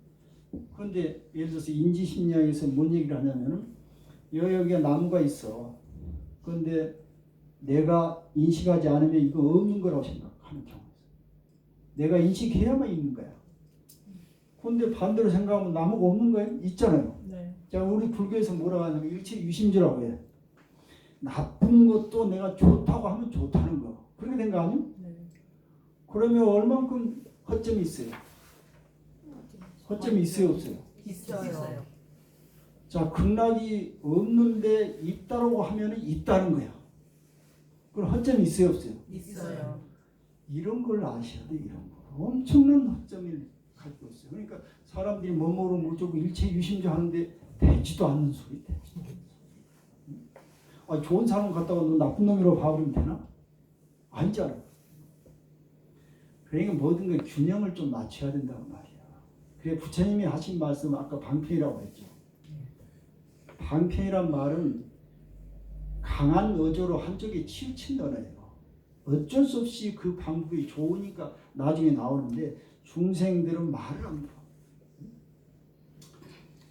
S1: 그런데 예를 들어서 인지 심리학에서 뭔 얘기를 하냐면은 여기에 나무가 있어. 그런데 내가 인식하지 않으면 이거 없는 거라고 생각하는 경우. 내가 인식해야만 있는 거야. 그런데 반대로 생각하면 나무가 없는 거예요? 있잖아요.
S2: 네.
S1: 자, 우리 불교에서 뭐라고 하냐면 일체 유심주라고 해. 나쁜 것도 내가 좋다고 하면 좋다는 거. 그렇게 된 거 아니에요?
S2: 네.
S1: 그러면 얼만큼 허점이 있어요? 허점이 있어요, 없어요?
S2: 있어요.
S1: 자, 극락이 없는데 있다라고 하면 있다는 거야. 그럼 허점이 있어요, 없어요?
S2: 있어요.
S1: 이런 걸 아셔야 돼, 이런 거. 엄청난 허점을 갖고 있어요. 그러니까 사람들이 뭐뭐로 무조건 일체 유심주 하는데 되지도 않는 소리, 되지도 않는 소리. 아, 좋은 사람 갖다가 너 나쁜 놈이라고 봐버리면 되나? 아니잖아. 그러니까 모든 걸 균형을 좀 맞춰야 된다고 말이야. 그래 부처님이 하신 말씀은 아까 방편이라고 했죠. 방편이란 말은 강한 어조로 한쪽에 치우친 언어예요. 어쩔 수 없이 그 방법이 좋으니까 나중에 나오는데 중생들은 말을 안 들어.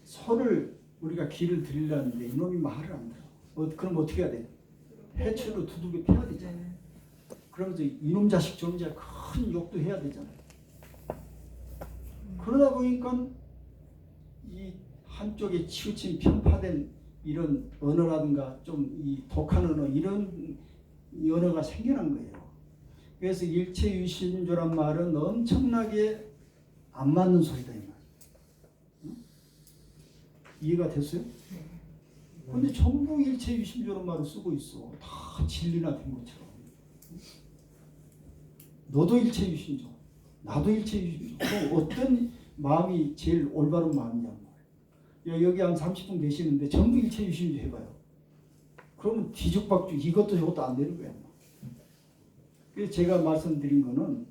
S1: 소를 우리가 길을 들이려는데 이놈이 말을 안 들어. 그럼 어떻게 해야 돼? 해초로 두들겨 패야 되잖아요. 그러면서 이놈 자식 저놈 자식 큰 욕도 해야 되잖아요. 그러다 보니까 이 한쪽에 치우친 편파된 이런 언어라든가 좀 이 독한 언어 이런 이 언어가 생겨난 거예요. 그래서 일체유심조란 말은 엄청나게 안 맞는 소리다 이 말. 응? 이해가 됐어요? 근데 전부 일체유심조란 말을 쓰고 있어. 다 진리나 된 것처럼. 너도 일체유심조, 나도 일체유심조. 그럼 어떤 마음이 제일 올바른 마음이냐? 여기 한 30분 계시는데 전부 일체유심조 해봐요. 그러면 뒤죽박죽 이것도 저것도 안 되는 거야. 그래서 제가 말씀드린 거는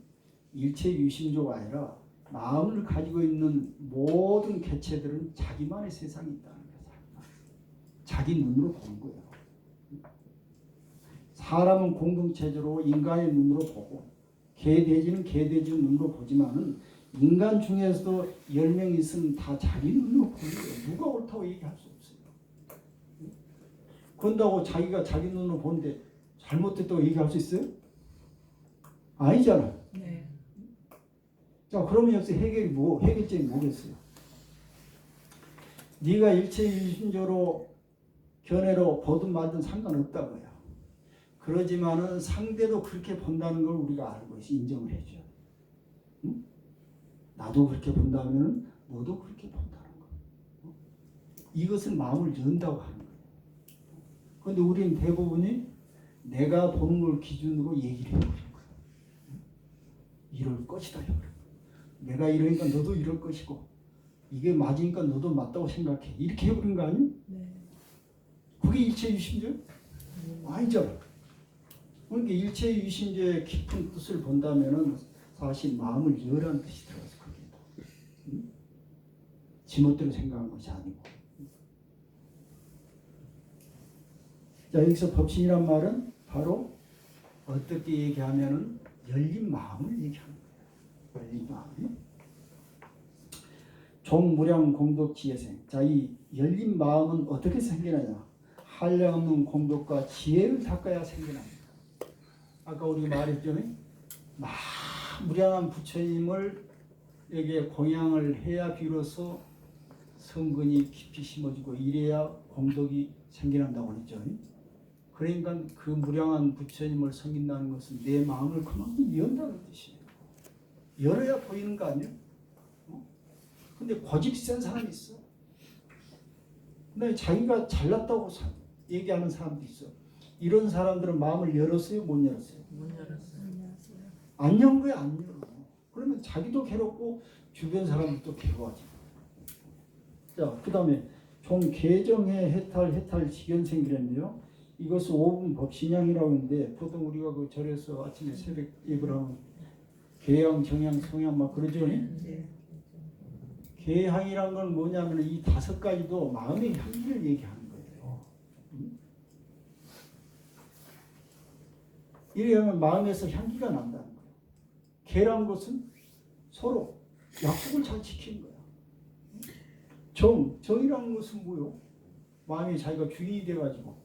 S1: 일체유심조가 아니라 마음을 가지고 있는 모든 개체들은 자기만의 세상이 있다는 거예요. 자기 눈으로 보는 거예요. 사람은 공동체적으로 인간의 눈으로 보고 개돼지는 개돼지 눈으로 보지만은 인간 중에서도 10명 있으면 다 자기 눈으로 보는 거예요. 누가 옳다고 얘기할 수 없어요. 그런다고 자기가 자기 눈으로 보는데 잘못됐다고 얘기할 수 있어요? 아니잖아요.
S2: 네.
S1: 자, 그러면 여기서 해결점이 뭐겠어요? 네가 일체유심조로 견해로 보든 말든 상관없다고요. 그러지만은 상대도 그렇게 본다는 걸 우리가 알고 있어. 인정을 해줘야 돼. 응? 나도 그렇게 본다면 너도 그렇게 본다는 거. 이것은 마음을 연다고 하는 거예요. 그런데 우리는 대부분이 내가 보는 걸 기준으로 얘기를 해버린 거예요. 이럴 것이다. 내가 이러니까 너도 이럴 것이고 이게 맞으니까 너도 맞다고 생각해. 이렇게 해버린 거 아니에요?
S2: 네.
S1: 그게 일체유심조예요? 아니죠. 그러니까 일체유심조의 깊은 뜻을 본다면은 사실 마음을 열라는 뜻이 들어가서 그게 지멋대로 생각한 것이 아니고. 자, 여기서 법신이란 말은 바로 어떻게 얘기하면은 열린 마음을 얘기하는 거예요. 열린 마음. 종무량 공덕 지혜생. 자, 이 열린 마음은 어떻게 생기느냐? 한량없는 공덕과 지혜를 닦아야 생겨납니다. 아까 우리 말했죠? 무량한 부처님을 에게 공양을 해야 비로소 성근이 깊이 심어지고 이래야 공덕이 생겨난다고 했죠. 그러니까 그 무량한 부처님을 섬긴다는 것은 내 마음을 그만큼 연다는 뜻이에요. 열어야 보이는 거 아니에요? 근데 고집 센 사람이 있어. 근데 자기가 잘났다고 얘기하는 사람도 있어. 이런 사람들은 마음을 열었어요? 못 열었어요?
S2: 못 열었어요.
S1: 안 연 거야, 안 열어. 그러면 자기도 괴롭고 주변 사람들도 괴로워하지. 자, 그 다음에 종 개정해 해탈 직연생기랬는데요. 이것은 5분 법신양이라고 하는데 보통 우리가 그 절에서 아침에 새벽 예불 하면 개양, 정양, 성양 막 그러죠.
S2: 네.
S1: 개향이란 건 뭐냐면 이 5가지도 마음의 향기를 얘기하는 거예요. 이래야만 마음에서 향기가 난다는 거예요. 개란 것은 서로 약속을 잘 지키는 거야. 정이라는 것은 뭐요? 마음이 자기가 주인이 돼가지고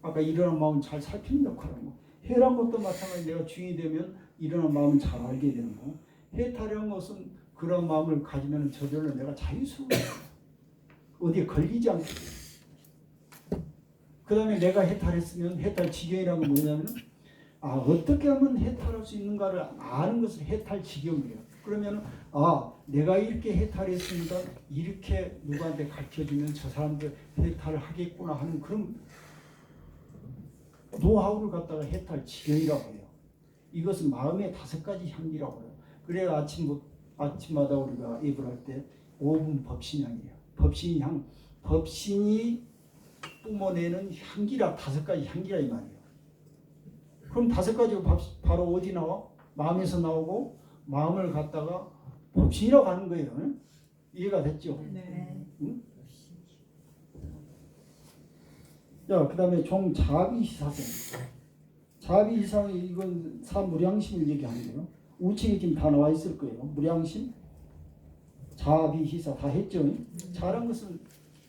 S1: 아까 일어난 마음을 잘 살피는 역할을 하고, 해란 것도 마찬가지. 내가 주인이 되면 일어난 마음을 잘 알게 되는 거고, 해탈이라는 것은 그런 마음을 가지면 저절로 내가 자유스러워요. 어디에 걸리지 않게. 그 다음에 내가 해탈했으면 해탈 지경이라는 건 뭐냐면 어떻게 하면 해탈할 수 있는가를 아는 것을 해탈 지경이에요. 그러면 내가 이렇게 해탈했으니까 이렇게 누구한테 가르쳐주면 저 사람들 해탈을 하겠구나 하는 그런 노하우를 갖다가 해탈 지경이라고 해요. 이것은 마음의 5가지 향기라고 해요. 그래야 아침마다 우리가 예불할 때 5분 법신향이에요. 법신이 뿜어내는 향기라 5가지 향기라 이 말이에요. 그럼 5가지가 바로 어디 나와? 마음에서 나오고 마음을 갖다가 법신이라고 하는 거예요. 응? 이해가 됐죠?
S2: 네.
S1: 응? 자, 그다음에 종자비시사생. 자비시사생 이건 사무량심을 얘기하는데요. 우측에 지금 다 나와 있을 거예요. 무량심, 자비시사 다 했죠. 자라는 것은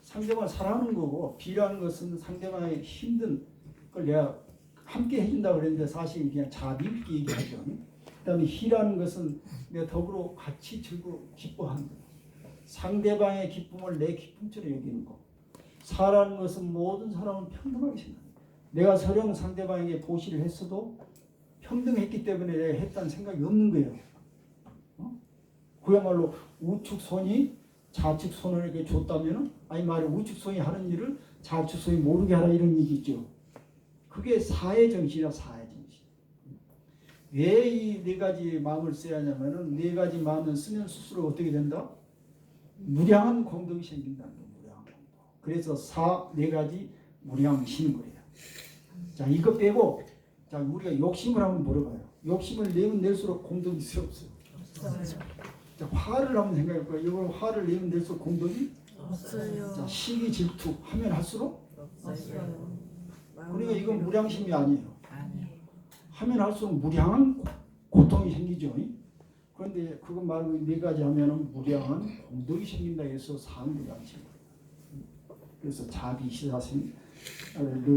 S1: 상대방을 사랑하는 거고, 비라는 것은 상대방의 힘든 걸 내가 함께 해준다고 그랬는데 사실 그냥 자비 있게 얘기하죠. 그다음에 희라는 것은 내가 더불어 같이 즐거워 기뻐하는 거. 상대방의 기쁨을 내 기쁨처럼 여기는 거. 사라는 것은 모든 사람은 평등하게 생각합니다. 내가 설령 상대방에게 보시를 했어도 평등했기 때문에 내가 했다는 생각이 없는 거예요. 그야말로 우측 손이 좌측 손에게 줬다면은, 아니 말해 우측 손이 하는 일을 좌측 손이 모르게 하라 이런 얘기 있죠. 그게 사회 정신이야, 사회 정신. 왜 이 네 가지 마음을 써야 하냐면은 네 가지 마음을 쓰면 스스로 어떻게 된다? 무량한 공덕이 생긴다는 거예요. 무량한 공덕. 그래서 네 가지 무량심인 거예요. 자, 이거 빼고 자 우리가 욕심을 한번 물어봐요. 욕심을 내면 낼수록 공덕이 있어요, 없어요? 자, 화를 한번 생각해 볼까요? 이걸 화를 내면 낼수록 공덕이
S3: 없어요.
S1: 자, 시기 질투 하면 할수록
S3: 없어요.
S1: 그러니까 이건 무량심이 아니에요.
S3: 아니에요.
S1: 하면 할수록 무량한 고통이 생기죠. 그런데 그거 말고 네 가지 하면은 무량한 공덕이 생긴다 해서 상무량심. 그래서 자비시사생을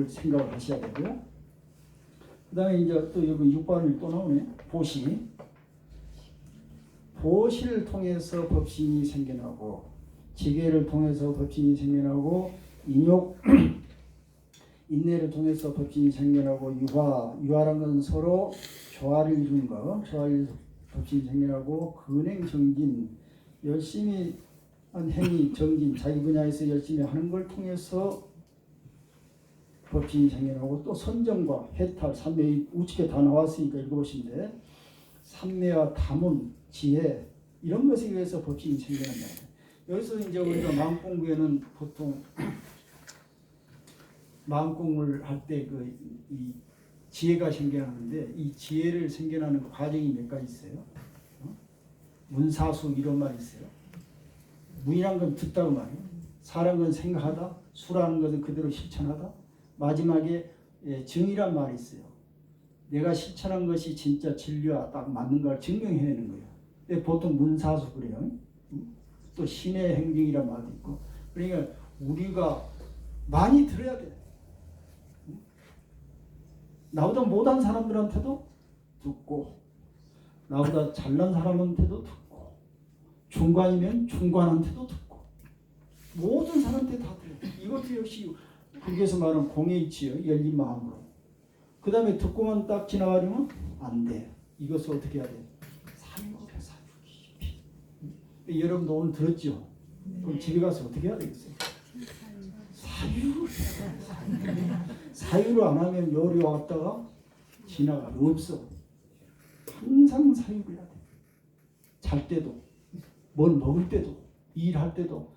S1: 생각을 하셔야 되고요. 그다음에 이제 또 여기 6번이 또 나오네. 보시. 보시를 통해서 법신이 생겨나고, 지계를 통해서 법신이 생겨나고, 인욕 인내를 통해서 법신이 생겨나고, 유화라는 건 서로 조화를 이루는 거, 조화를 법신이 생겨나고, 근행 정진, 열심히 한 행위 정진, 자기 분야에서 열심히 하는 걸 통해서 법신이 생겨나고, 또 선정과 해탈, 삼매 우측에 다 나왔으니까 읽어보시면 돼. 삼매와 다문, 지혜 이런 것에 의해서 법신이 생겨난다. 여기서 이제 우리가 마음 공부에는 보통 마음 공부를 할 때 이 지혜가 생겨나는데, 이 지혜를 생겨나는 과정이 몇 가지 있어요. 문사수 이런 말이 있어요. 문이란 건 듣다고 말이에요. 사라는 건 생각하다, 수라는 것은 그대로 실천하다. 마지막에 정이란 말이 있어요. 내가 실천한 것이 진짜 진리와 딱 맞는 걸 증명해내는 거예요. 근데 보통 문사수 그래요. 또 신의 행정이란 말도 있고. 그러니까 우리가 많이 들어야 돼. 나보다 못한 사람들한테도 듣고, 나보다 잘난 사람한테도 듣고, 중간이면 중간한테도 듣고, 모든 사람한테 다 들어요. 이것도 역시 거기에서 말하는 공의치요, 열린 마음으로. 그 다음에 듣고만 딱 지나가려면 안 돼. 이것을 어떻게 해야 돼? 사유해, 사유. 여러분도 오늘 들었죠? 그럼 집에 가서 어떻게 해야 되겠어요? 사유를 해야 돼. 사유를 안 하면 요리 왔다가 지나가. 없어. 항상 사유를 해야 돼. 잘 때도, 뭘 먹을 때도, 일할 때도.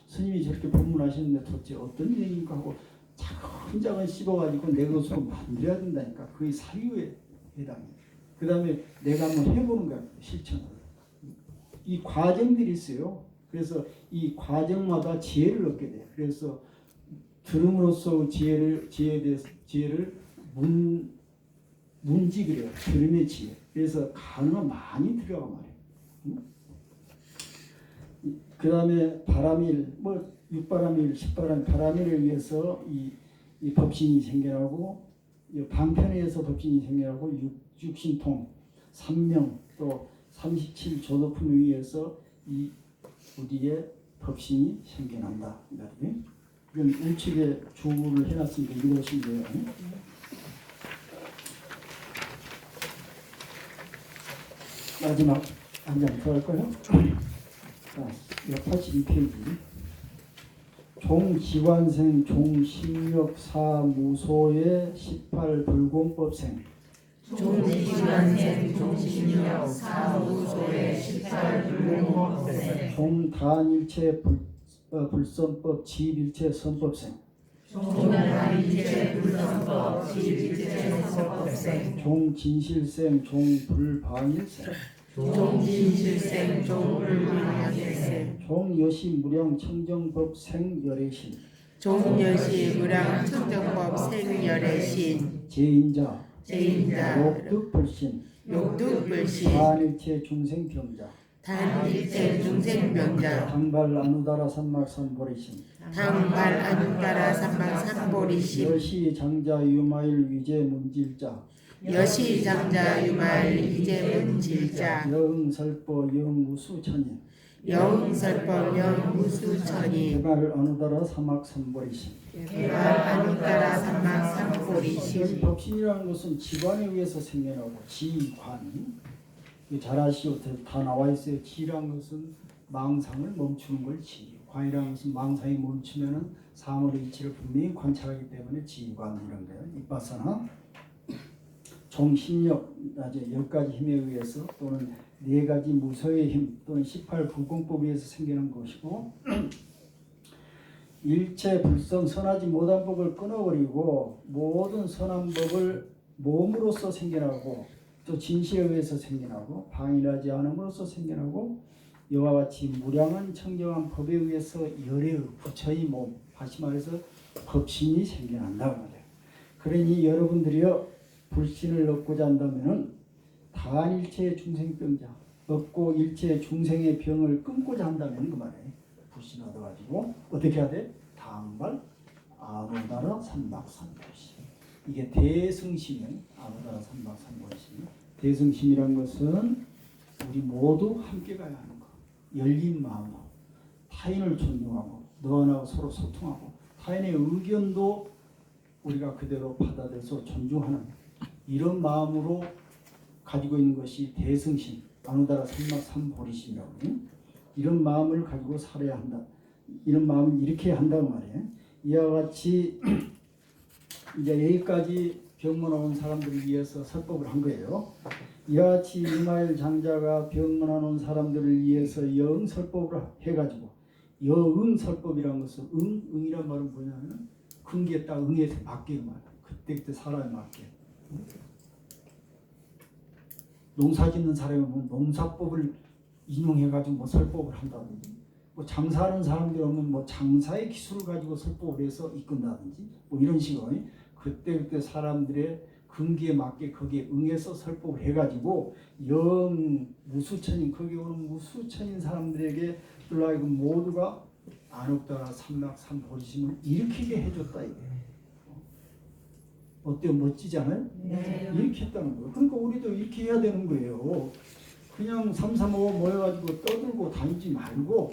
S1: 스님이 저렇게 법문하시는데 도대체 어떤 얘기인가 하고 차근차근 씹어가지고 내 것으로 만들어야 된다니까. 그게 사유에 해당해요. 그 다음에 내가 한번 해보는 거야. 실천을. 이 과정들이 있어요. 그래서 이 과정마다 지혜를 얻게 돼요. 그래서 들음으로써 지혜를 문지 그래요. 들음의 지혜. 그래서 가능한 많이 들어가 말이에요. 그 다음에 바람일, 육바람일, 십바람, 바람일에 의해서 이 법신이 생겨나고, 방편에 의해서 법신이 생겨나고, 육신통, 삼명, 또 37조도품에 의해서 이 우리의 법신이 생겨난다. 이건 우측에 주구를 해놨으니까 읽어보시면 돼요. 마지막 한 장 더 할까요? 82페이지. 종기관생 종심력사 무소의 18불공법생.
S2: 종기관생 종심력 사무소의 18불공법생.
S1: 종단일체 불선법 지일체 선법생.
S2: 종단일체 불선법 지일체 선법생.
S1: 종진실생 종불방일생.
S2: 종진실생 종불방일생.
S1: 종여시 무량 청정법 생열애신.
S2: 종려시 무량 천정법 생열의 신
S1: 제인자
S2: 제인자
S1: 욕득불신
S2: 욕득불신
S1: 반일체 중생병자
S2: 단일체 중생병자
S1: 당발 아누다라 삼막삼보리신
S2: 당발 안가라 삼방삼보리신
S1: 여시장자 유마일 위제문질자
S2: 여시장자 유말 이제문질자
S1: 여응설보 영무수천인
S2: 영설법 영무수천이
S1: 개발 아누다라 삼막삼보리신
S2: 개발 안가라
S1: 여기
S2: 삼방삼보리신
S1: 법신이라는 것은 지관에 의해서 생겨나고 지관 잘 아시오 다 나와 있어요. 지라는 것은 망상을 멈추는 걸 지. 관이라는 것은 망상이 멈추면은 사물의 이치를 분명히 관찰하기 때문에 지관 이런 거예요. 이빠사나 종신력 낮에 10가지 힘에 의해서 또는 4가지 무서의 힘 또는 18 불공법에 의해서 생기는 것이고 일체 불성 선하지 못한 법을 끊어버리고 모든 선한 법을 몸으로써 생겨나고 또 진실에 의해서 생겨나고 방일하지 않음으로써 생겨나고 이와 같이 무량한 청정한 법에 의해서 열의 부처의 몸 다시 말해서 법신이 생겨난다고 말해요. 그러니 여러분들이요 불신을 얻고자 한다면은 다한일체의 중생병자 얻고 일체의 중생의 병을 끊고자 한다면 그 말이에요. 불신 얻어가지고 어떻게 해야 돼? 당발 아노다라 삼박삼보리심 이게 대승심이에요. 아노다라 삼박삼보리심 대승심이란 것은 우리 모두 함께 가야 하는 거 열린 마음으로 타인을 존중하고 너와 나와 서로 소통하고 타인의 의견도 우리가 그대로 받아들여서 존중하는 이런 마음으로 가지고 있는 것이 대승심 아누다라 삼박삼보리심이라고 이런 마음을 가지고 살아야 한다. 이런 마음을 이렇게 한다는 말이에요. 이와 같이 이제 여기까지 병문안 온 사람들을 위해서 설법을 한 거예요. 이와 같이 이마일 장자가 병문안 온 사람들을 위해서 영설법을 해가지고 여응설법이라는 것은 응이란 말은 뭐냐면 근기에 딱 응에 맞게 말. 그때 사람에 맞게. 농사 짓는 사람이 뭐 농사법을 인용해가지고 뭐 설법을 한다든지 뭐 장사하는 사람들이 오면 뭐 장사의 기술을 가지고 설법을 해서 이끈다든지 뭐 이런 식으로 그때 사람들의 근기에 맞게 거기에 응해서 설법을 해가지고 영 무수천인 거기 오는 무수천인 사람들에게 하여금 모두가 안옥다라 삼박삼보리심을 일으키게 해줬다 이게. 어때요? 멋지지 않아요?
S2: 네.
S1: 이렇게 했다는 거예요. 그러니까 우리도 이렇게 해야 되는 거예요. 그냥 삼삼오오 모여가지고 떠들고 다니지 말고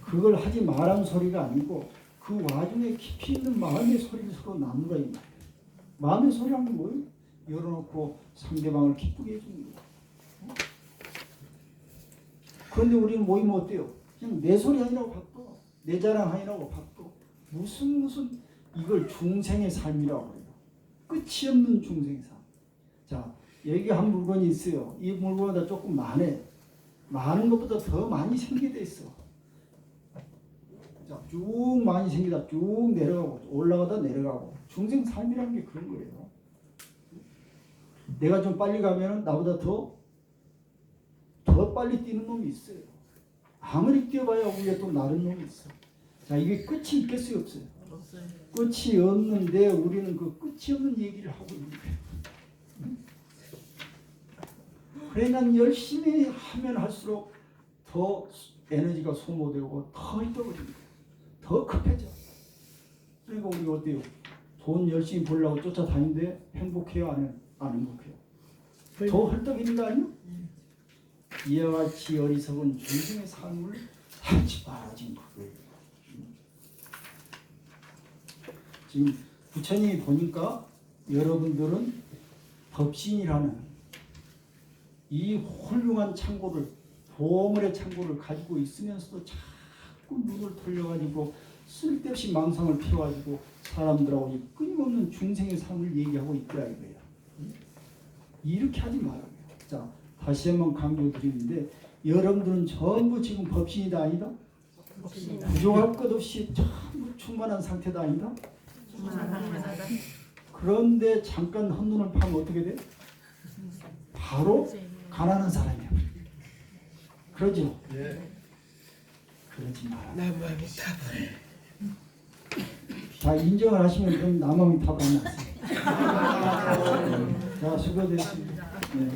S1: 그걸 하지 말라는 소리가 아니고 그 와중에 깊이 있는 마음의 소리를 서로 나누라 이 말이에요. 마음의 소리 하는 뭐예요? 열어놓고 상대방을 기쁘게 해주는 거예요. 그런데 우리는 모이면 어때요? 그냥 내 소리 하느라고 바빠. 내 자랑 하느라고 바빠. 무슨 이걸 중생의 삶이라고 그래요. 끝이 없는 중생의 삶. 자, 여기 한 물건이 있어요. 이 물건보다 조금 많네. 많은 것보다 더 많이 생기게 돼 있어. 자, 쭉 많이 생기다 쭉 내려가고 올라가다 내려가고 중생 삶이라는 게 그런 거예요. 내가 좀 빨리 가면 나보다 더 빨리 뛰는 놈이 있어요. 아무리 뛰어봐야 위에 또 나른 놈이 있어. 자, 이게 끝이 있겠어요, 없어요? 끝이 없는데 우리는 그 끝이 없는 얘기를 하고 있는 거예요. 그래 난 열심히 하면 할수록 더 에너지가 소모되고 더 헐떡거리는 거예요. 더 급해져. 그러니까 우리가 어때요? 돈 열심히 벌려고 쫓아다니는데 행복해요? 안 행복해요? 더 헐떡이는 거 아니에요? 이와 같이 어리석은 중생의 삶을 살지 말아진 거예요. 지금 부처님이 보니까 여러분들은 법신이라는 이 훌륭한 창고를 보물의 창고를 가지고 있으면서도 자꾸 눈을 돌려가지고 쓸데없이 망상을 피워가지고 사람들하고 이 끊임없는 중생의 삶을 얘기하고 있더라 이거야. 이렇게 하지 말아요. 자, 다시 한번 강조드리는데 여러분들은 전부 지금 법신이다 아니다? 부족할 것 없이 전부 충만한 상태다 아니다? 그런데 잠깐 한눈을 파면 어떻게 돼? 바로 가난한 사람이야. 그러죠?
S2: 네.
S1: 그러지 마라.
S2: 나 마음이 타버려.
S1: 자, 인정을 하시면 그럼 남음이 타고 안 났어요. 자, 수고되셨습니다. 네.